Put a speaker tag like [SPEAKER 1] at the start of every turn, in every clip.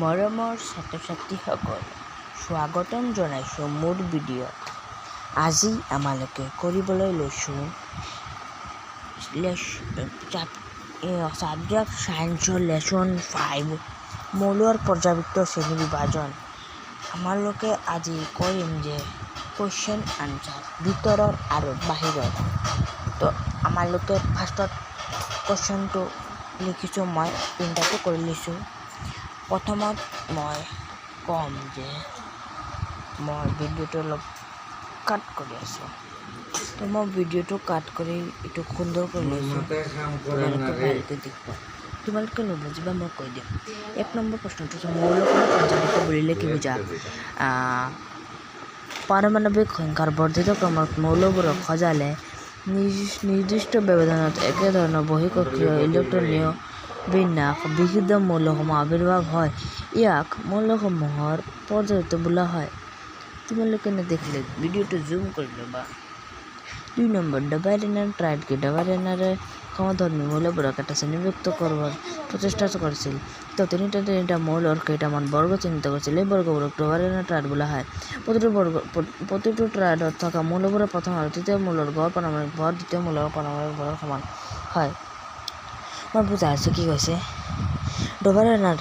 [SPEAKER 1] মৰমৰ ছাত্ৰ-ছাত্ৰীসকল, স্বাগতম জনাইছোঁ মোৰ ভিডিঅ'ত। আজি আমালোকে কৰিবলৈ লৈছোঁ ছাবজেক্ট ছায়েন্সৰ লেচন 5 মৌলৰ পৰ্যাবৃত্ত শ্ৰেণী বিভাজন। আমালোকে আজি কৰিম যে কুৱেশ্যন আনচাৰ ভিতৰৰ আৰু বাহিৰৰ। তো আমালোকে ফাৰ্ষ্টত কুৱেশ্যনটো লিখিছোঁ, মই প্ৰিণ্টআউটো কৰি লৈছোঁ। প্ৰথমত মই ক'ম যে মই ভিডিঅ'টো অলপ কাট কৰি আছোঁ, তো মই ভিডিঅ'টো কাট কৰি এইটো সুন্দৰ কৰি লৈছোঁ। তোমালোকে ভালকৈ দেখিবা, তোমালোকে নুবুজিবা মই কৈ দিম। 1 নম্বৰ প্ৰশ্নটো হৈছে মৌলসমূহ পৰ্যাবৃত্ত বুলিলে কি বুজা? পাৰমাণৱিক সংখ্যাৰ বৰ্ধিত ক্ৰমত মৌলবোৰক সজালে নিৰ্দিষ্ট ব্যৱধানত একেধৰণৰ বহিঃকক্ষীয় ইলেক্ট্ৰনীয় বিন্যাস বিশুদ্ধ মৌলসমূহ আৱিৰ্ভাৱ হয়। ইয়াক মৌলসমূহৰ পৰ্যাবৃত্ত বোলা হয়। তোমালোকে নেদেখিলে ভিডিঅ'টো জুম কৰি ল'বা। 2 নম্বৰ ডাবাইৰেনাৰ ট্ৰাইড কি? ডাবাইৰেনাৰে সমধৰ্মী মৌলবোৰক এটা শ্ৰেণীভুক্ত কৰাৰ প্ৰচেষ্টা কৰিছিল। তেওঁ তিনিটা মৌলৰ কেইটামান বৰ্গ চিহ্নিত কৰিছিল। এই বৰ্গবোৰক ডাবাইৰেনাৰ ট্ৰাইড বোলা হয়। প্ৰতিটো ট্ৰাইডত থকা মৌলবোৰৰ প্ৰথম আৰু তৃতীয় মৌলৰ গড় পাৰমাণৱিক ভৰ দ্বিতীয় মৌলৰ পাৰমাণৱিক ভৰৰ সমান হয়। মই বুজাই আছোঁ কি কৈছে। ডাবাইৰেনাৰ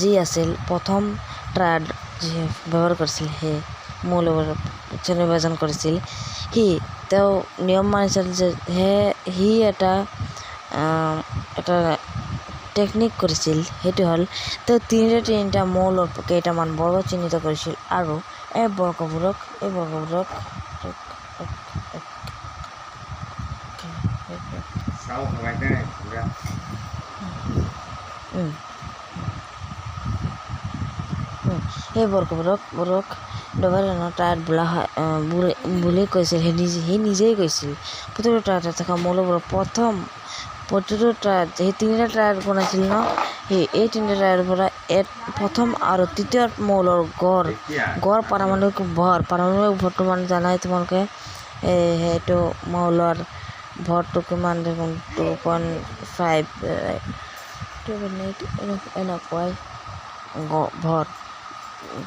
[SPEAKER 1] যি আছিল প্ৰথম ট্ৰাইড যি ব্যৱহাৰ কৰিছিল, সেই মৌলবোৰৰ শ্ৰেণীবিভাজন কৰিছিল। তেওঁ নিয়ম মানিছিল যে সি এটা টেকনিক কৰিছিল, সেইটো হ'ল তেওঁ তিনিটা মৌলৰ কেইটামান বৰ্গ চিহ্নিত কৰিছিল আৰু এই বৰ্গবোৰক ডাবাইৰেনাৰ ট্ৰাইড বোলা হয় বুলি কৈছিল। সি নিজেই কৈছিল। প্ৰতিটো ট্ৰাইডত থকা মৌলবোৰৰ প্ৰতিটো ট্ৰাইড, সেই তিনিটা ট্ৰাইড বনাইছিল ন, এই তিনিটা ট্ৰাইডৰ পৰা প্ৰথম আৰু তৃতীয় মৌলৰ গড় পাৰমাণৱিক ভৰটো মানে জানাই তোমালোকে। সেইটো মৌলৰ ভৰটো কিমান দেখোন 2.5 এনেকুৱাই ভৰ।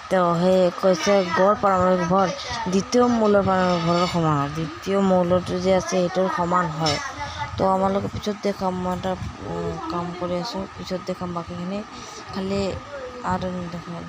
[SPEAKER 1] তেওঁ সেই কৈছে গড় পাৰমাণৱিক ভৰ দ্বিতীয় মৌলৰ পাৰমাণৱিক ভৰৰ সমান হয়। দ্বিতীয় মৌলটো যে আছে সেইটোৰ সমান হয়। তো আমালোকে পিছত দেখাম, মই এটা কাম কৰি আছোঁ, পিছত দেখাম বাকীখিনি, খালি আৰু দেখাম।